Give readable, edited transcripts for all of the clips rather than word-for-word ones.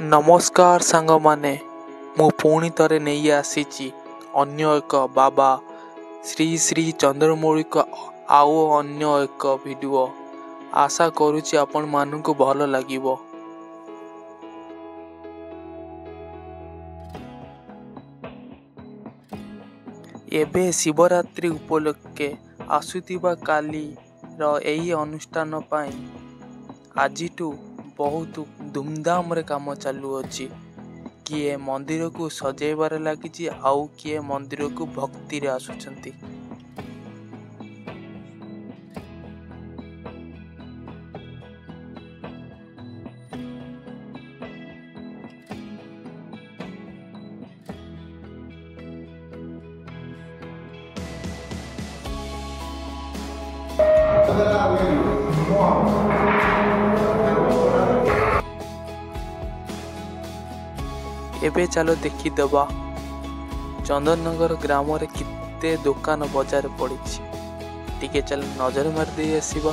नमस्कार सांग माने मु पुणी थे नहीं आसी अन्य एक बाबा श्री श्री चंद्रमौली को आउ अन्य एक वीडियो आशा करुच्ची आपण मानू भल लगिबो। एबे शिवरात्रि उपलक्षे आसुतिबा काली एही अनुष्ठान पाई आजिठू बहुत धूमधाम रे काम चालू अछि। किए मंदिर को सजेबार लगी आउ किए मंदिर को भक्ति रे आसुचंती। एबे चलो देखीदबा चंदननगर ग्राम रे किते दुकान बजार पड़ी। टिके चल नजर मार दे आसीबा।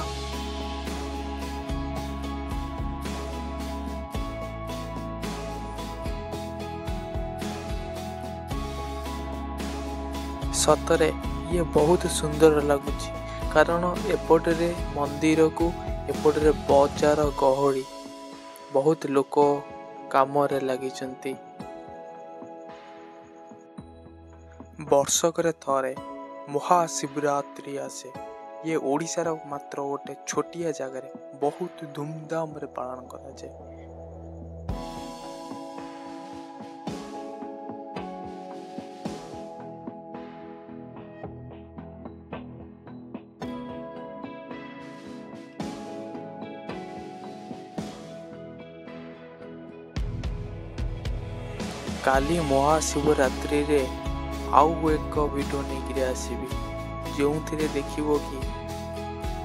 सतरे ये बहुत सुंदर लगुच कारण एपटे मंदिर को एपटे बजार गहली बहुत लोक काम रे लगी। वर्षक थरे महाशिवरात्रि आसे। ये ओडिशार मात्र गोटे छोटिया जगह बहुत धूमधाम रे पालन करा जाए। काली महाशिवरात्रि रे आउ एक वीडियो नहीं आसबि जो देखिबो कि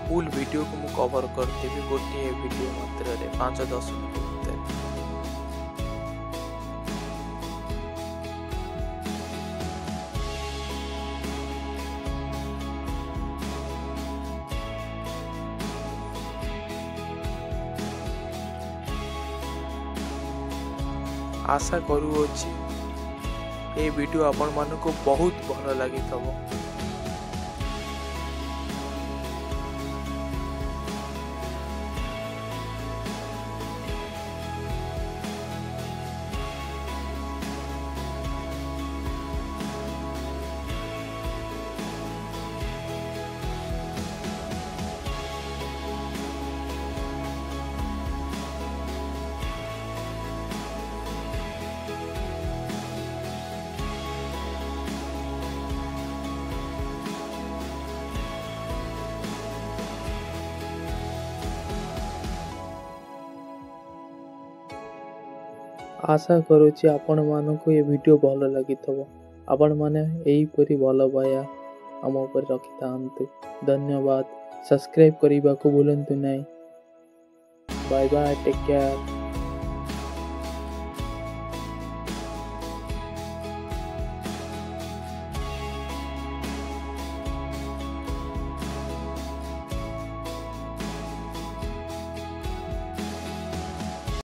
फुल वीडियो को मु कवर करदेवी गोटे वीडियो मात्र रे 5-10 मिनट भीतर। आशा करूँ ये वीडियो आपण मानक बहुत भल लगी। आशा करुच्ची आपण मानक ये वीडियो भल लगी। आपण माने एही परी भल पाया आम उपर रखि थांतु। धन्यवाद। सब्सक्राइब करने को भूलंतु नहीं। Bye bye, take care.